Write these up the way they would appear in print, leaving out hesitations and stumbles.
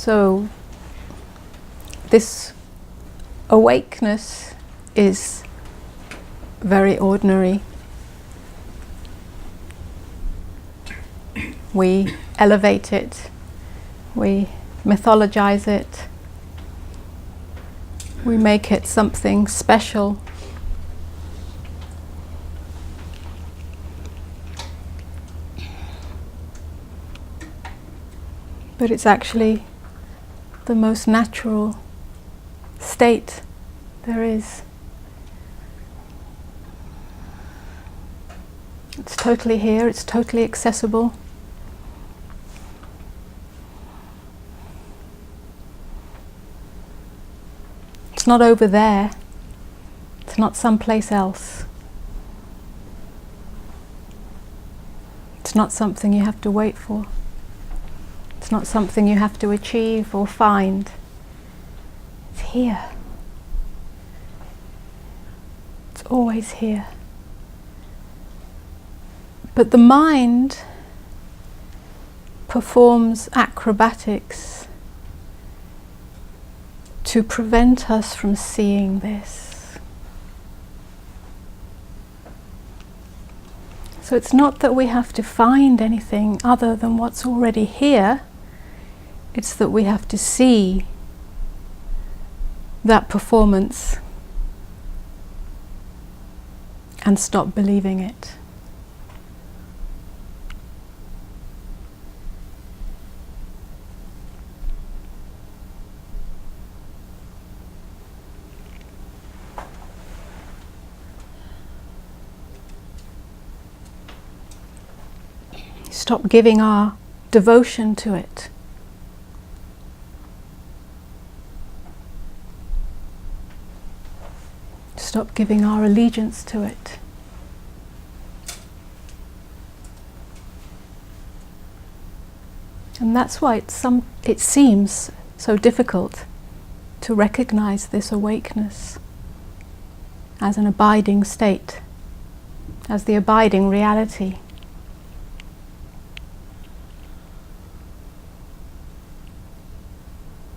So this awakeness is very ordinary. We elevate it, we mythologize it, we make it something special. But it's actually the most natural state there is. It's totally here, it's totally accessible. It's not over there, it's not someplace else. It's not something you have to wait for. It's not something you have to achieve or find. It's here. It's always here. But the mind performs acrobatics to prevent us from seeing this. So it's not that we have to find anything other than what's already here. It's that we have to see that performance and stop believing it. Stop giving our devotion to it. Stop giving our allegiance to it. And that's why it seems so difficult to recognize this awakeness as an abiding state, as the abiding reality.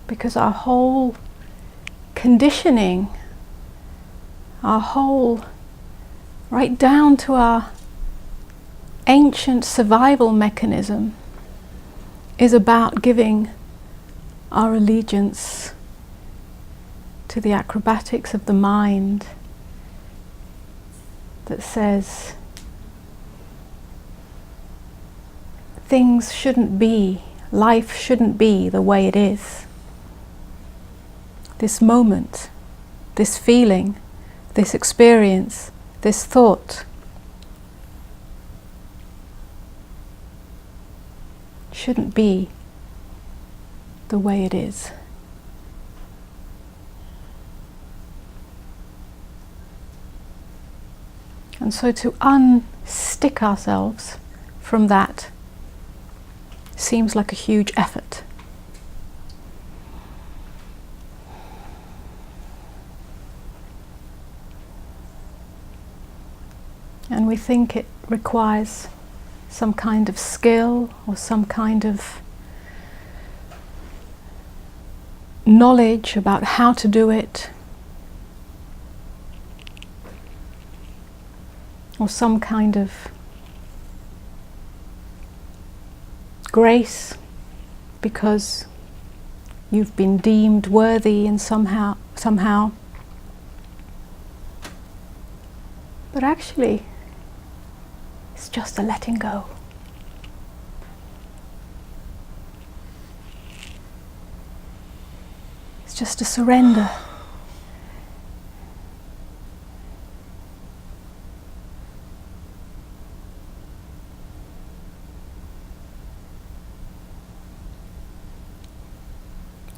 Because our whole conditioning, our whole, right down to our ancient survival mechanism, is about giving our allegiance to the acrobatics of the mind that says things shouldn't be, life shouldn't be the way it is. This moment, this feeling, this experience, this thought shouldn't be the way it is. And so to unstick ourselves from that seems like a huge effort. And we think it requires some kind of skill or some kind of knowledge about how to do it, or some kind of grace because you've been deemed worthy and somehow. But actually, it's just a letting go. It's just a surrender.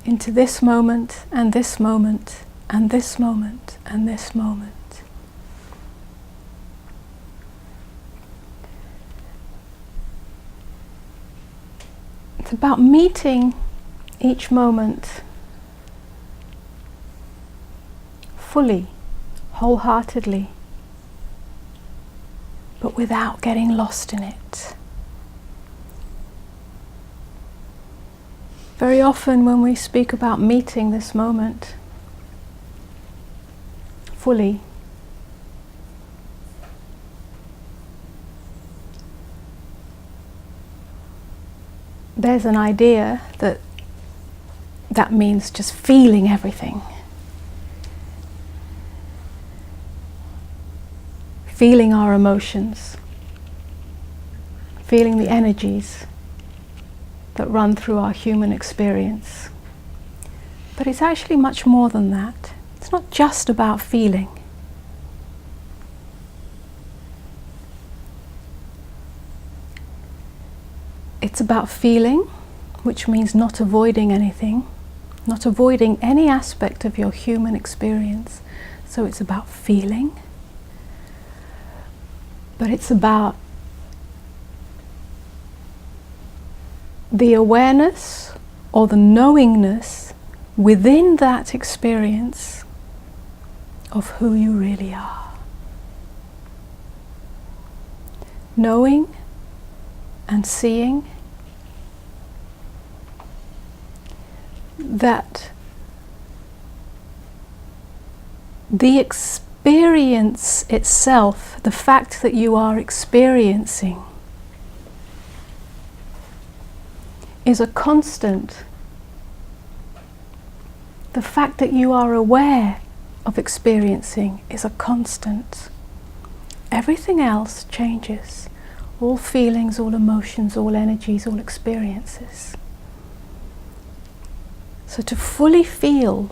Into this moment, and this moment, and this moment, and this moment. It's about meeting each moment fully, wholeheartedly, but without getting lost in it. Very often when we speak about meeting this moment fully, there's an idea that that means just feeling everything. Feeling our emotions, feeling the energies that run through our human experience. But it's actually much more than that. It's not just about feeling. It's about feeling, which means not avoiding anything, not avoiding any aspect of your human experience. So it's about feeling, but it's about the awareness or the knowingness within that experience of who you really are. Knowing and seeing that the experience itself, the fact that you are experiencing, is a constant. The fact that you are aware of experiencing is a constant. Everything else changes. All feelings, all emotions, all energies, all experiences. So to fully feel,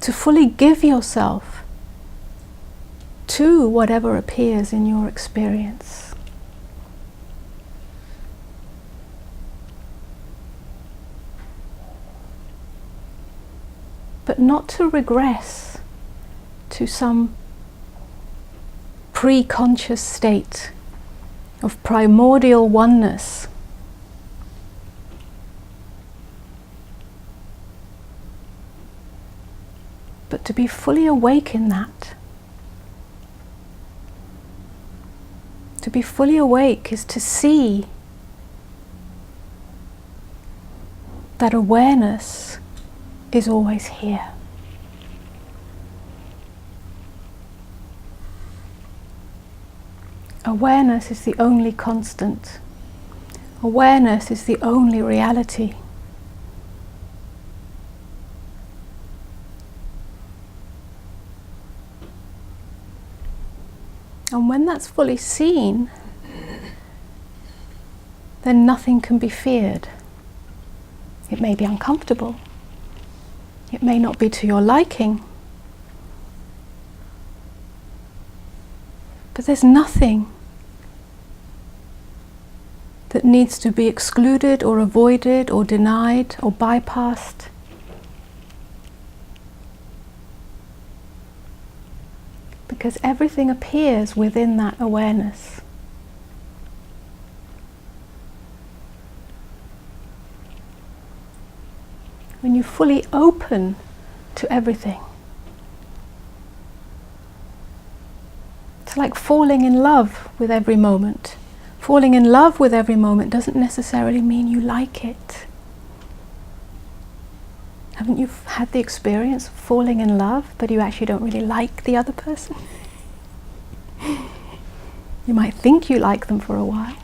to fully give yourself to whatever appears in your experience. But not to regress to some pre-conscious state of primordial oneness. But to be fully awake in that. To be fully awake is to see that awareness is always here. Awareness is the only constant. Awareness is the only reality. And when that's fully seen, then nothing can be feared. It may be uncomfortable. It may not be to your liking. But there's nothing that needs to be excluded or avoided or denied or bypassed. Because everything appears within that awareness. When you fully open to everything, it's like falling in love with every moment. Falling in love with every moment doesn't necessarily mean you like it. Haven't you had the experience of falling in love, but you actually don't really like the other person? You might think you like them for a while,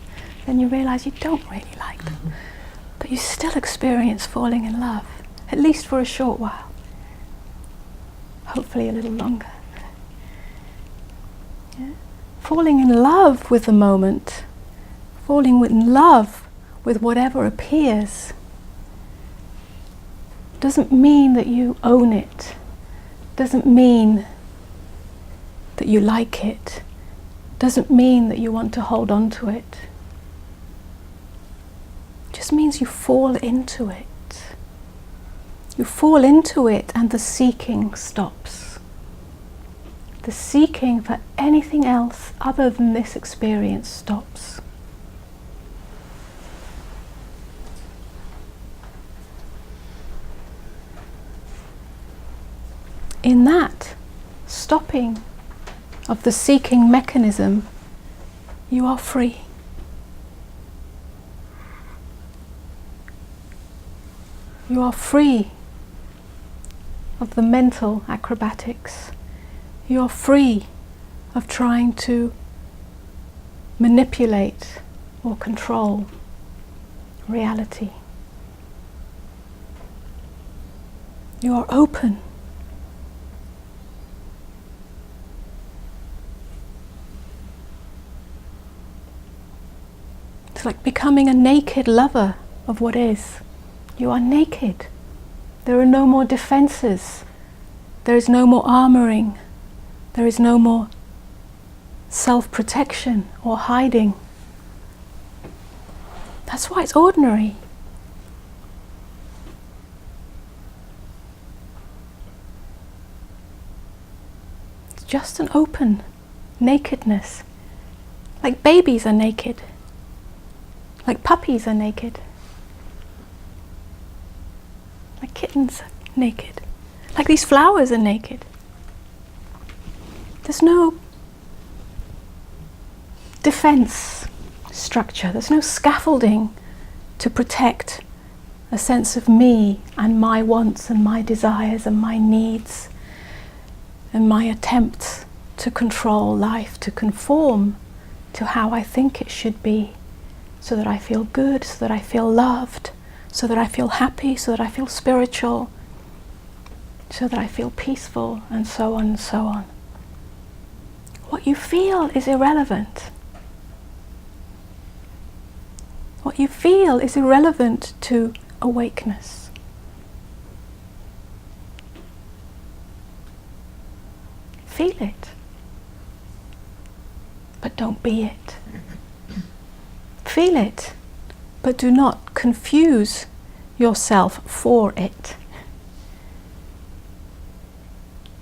then you realize you don't really like them. But you still experience falling in love, at least for a short while. Hopefully a little longer. Yeah? Falling in love with the moment, falling in love with whatever appears, doesn't mean that you own it, doesn't mean that you like it, doesn't mean that you want to hold on to it. It just means you fall into it. You fall into it and the seeking stops. The seeking for anything else other than this experience stops. In that stopping of the seeking mechanism, you are free. You are free of the mental acrobatics. You are free of trying to manipulate or control reality. You are open. It's like becoming a naked lover of what is. You are naked. There are no more defenses. There is no more armoring. There is no more self-protection or hiding. That's why it's ordinary. It's just an open nakedness. Like babies are naked. Like puppies are naked. Like kittens are naked. Like these flowers are naked. There's no defense structure. There's no scaffolding to protect a sense of me and my wants and my desires and my needs and my attempts to control life, to conform to how I think it should be, so that I feel good, so that I feel loved, so that I feel happy, so that I feel spiritual, so that I feel peaceful, and so on and so on. What you feel is irrelevant. What you feel is irrelevant to awakeness. Feel it, but don't be it. Feel it, but do not confuse yourself for it.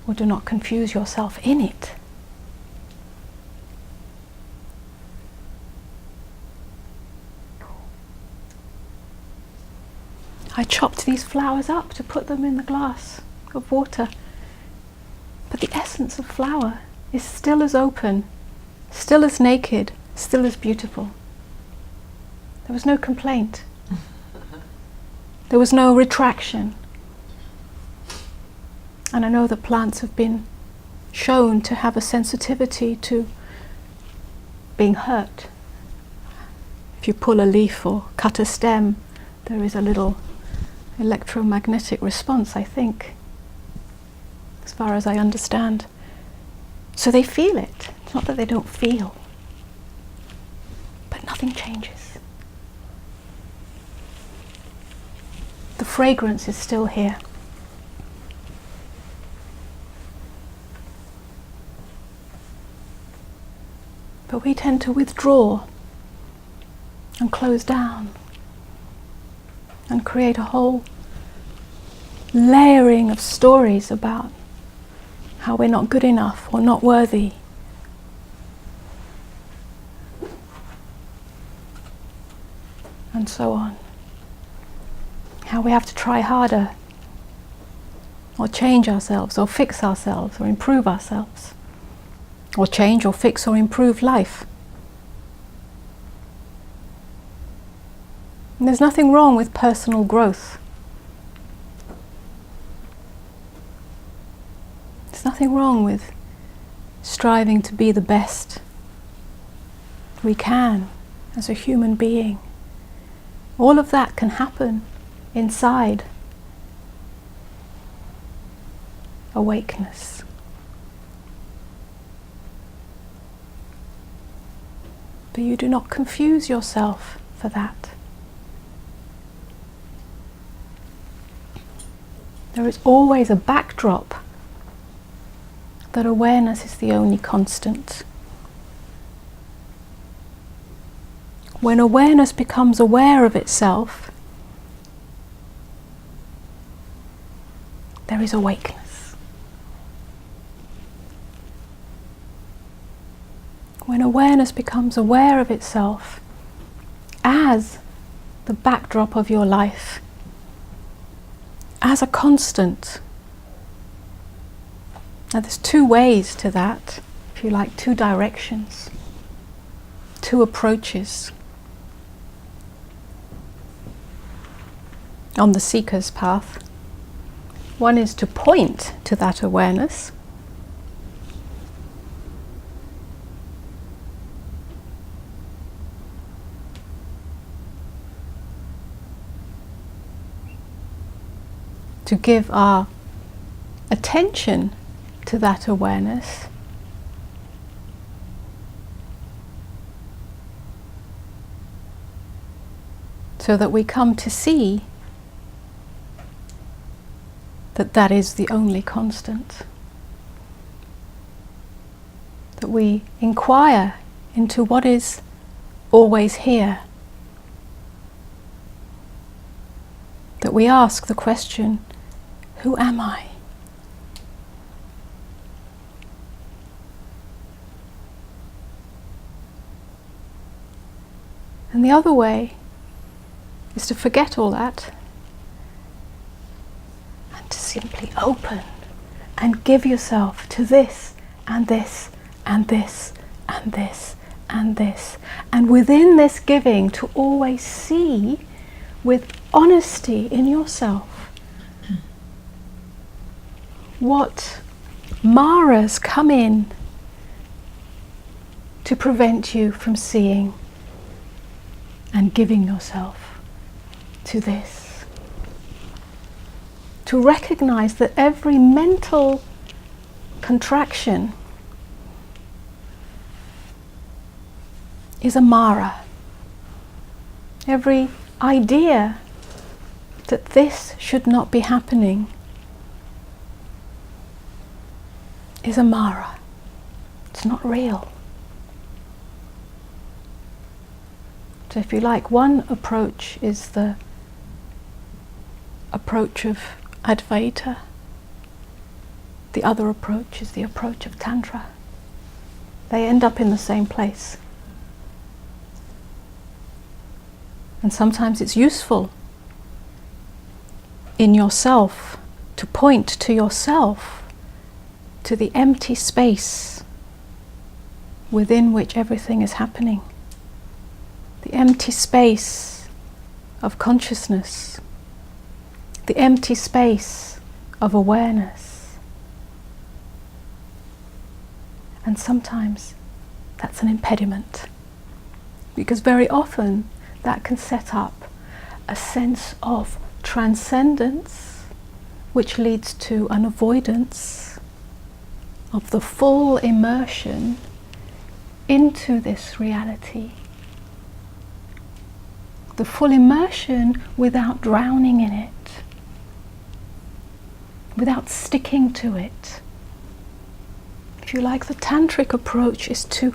Or do not confuse yourself in it. I chopped these flowers up to put them in the glass of water. But the essence of flower is still as open, still as naked, still as beautiful. There was no complaint. There was no retraction. And I know that plants have been shown to have a sensitivity to being hurt. If you pull a leaf or cut a stem, there is a little electromagnetic response, I think, as far as I understand. So they feel it. It's not that they don't feel. But nothing changes. The fragrance is still here. But we tend to withdraw and close down and create a whole layering of stories about how we're not good enough or not worthy. And so on. How we have to try harder, or change ourselves, or fix ourselves, or improve ourselves, or change or fix or improve life. And there's nothing wrong with personal growth. There's nothing wrong with striving to be the best we can as a human being. All of that can happen inside awakeness. But you do not confuse yourself for that. There is always a backdrop that awareness is the only constant. When awareness becomes aware of itself, there is awakeness. When awareness becomes aware of itself as the backdrop of your life, as a constant. Now there's two ways to that, if you like, two directions, two approaches. on the seeker's path. One is to point to that awareness. To give our attention to that awareness. So that we come to see that that is the only constant. That we inquire into what is always here. That we ask the question, who am I? And the other way is to forget all that and to simply open and give yourself to this and this and this and this and this. And within this giving, to always see with honesty in yourself what maras come in to prevent you from seeing and giving yourself to this. To recognize that every mental contraction is a mara. Every idea that this should not be happening is a mara. It's not real. So if you like, one approach is the approach of Advaita. The other approach is the approach of Tantra. They end up in the same place. And sometimes it's useful in yourself to point to yourself, to the empty space within which everything is happening. The empty space of consciousness, the empty space of awareness. And sometimes that's an impediment, because very often that can set up a sense of transcendence, which leads to an avoidance of the full immersion into this reality. The full immersion without drowning in it, without sticking to it. If you like, the tantric approach is to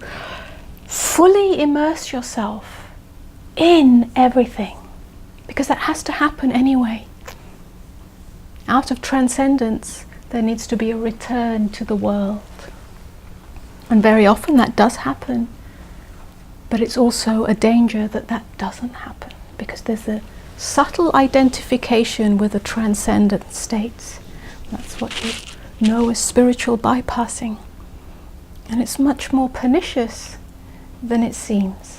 fully immerse yourself in everything, because that has to happen anyway. Out of transcendence, there needs to be a return to the world. And very often that does happen, but it's also a danger that that doesn't happen, because there's a subtle identification with a transcendent state. That's what you know as spiritual bypassing. And it's much more pernicious than it seems.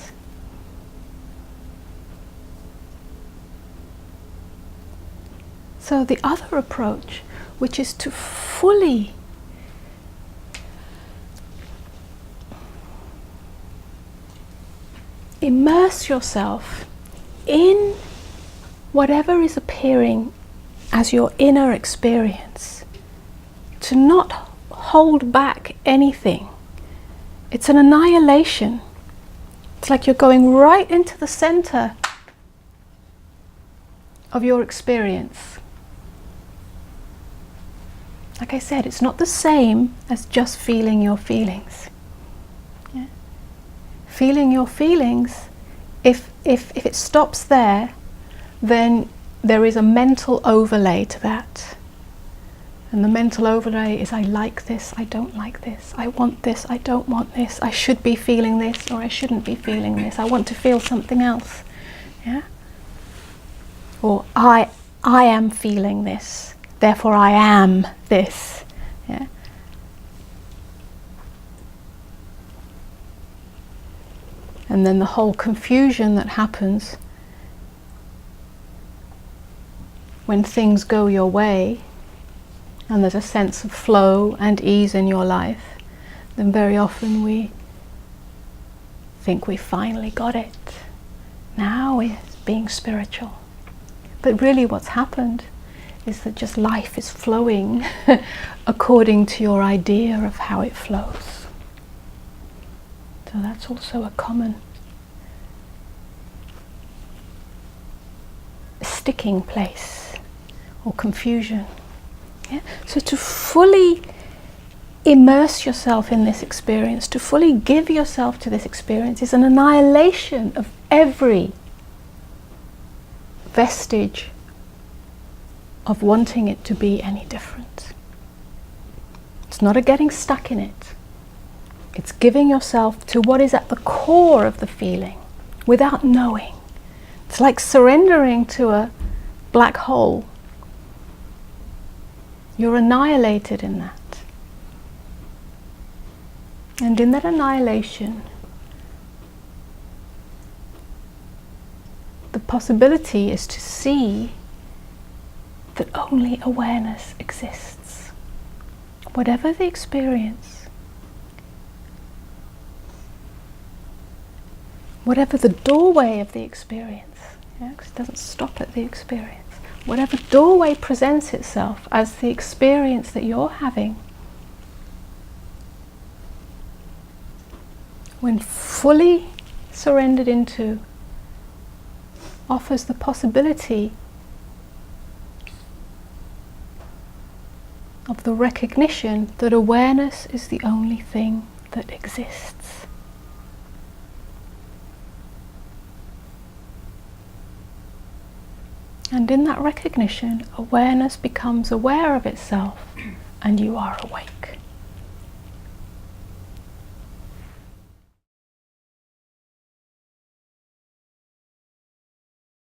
So the other approach, which is to fully immerse yourself in whatever is appearing as your inner experience, to not hold back anything. It's an annihilation. It's like you're going right into the center of your experience. Like I said, it's not the same as just feeling your feelings. Yeah? Feeling your feelings, if it stops there, then there is a mental overlay to that. And the mental overlay is, I like this, I don't like this, I want this, I don't want this, I should be feeling this or I shouldn't be feeling this, I want to feel something else. Yeah? Or I am feeling this, therefore I am this. Yeah? And then the whole confusion that happens when things go your way and there's a sense of flow and ease in your life, then very often we think we finally got it. Now we're being spiritual. But really what's happened is that just life is flowing according to your idea of how it flows. So that's also a common sticking place or confusion. Yeah? So to fully immerse yourself in this experience, to fully give yourself to this experience, is an annihilation of every vestige of wanting it to be any different. It's not a getting stuck in it. It's giving yourself to what is at the core of the feeling without knowing. It's like surrendering to a black hole. You're annihilated in that. And in that annihilation, the possibility is to see that only awareness exists. Whatever the experience, whatever the doorway of the experience, because it doesn't stop at the experience, whatever doorway presents itself as the experience that you're having, when fully surrendered into, offers the possibility of the recognition that awareness is the only thing that exists. And in that recognition, awareness becomes aware of itself, and you are awake.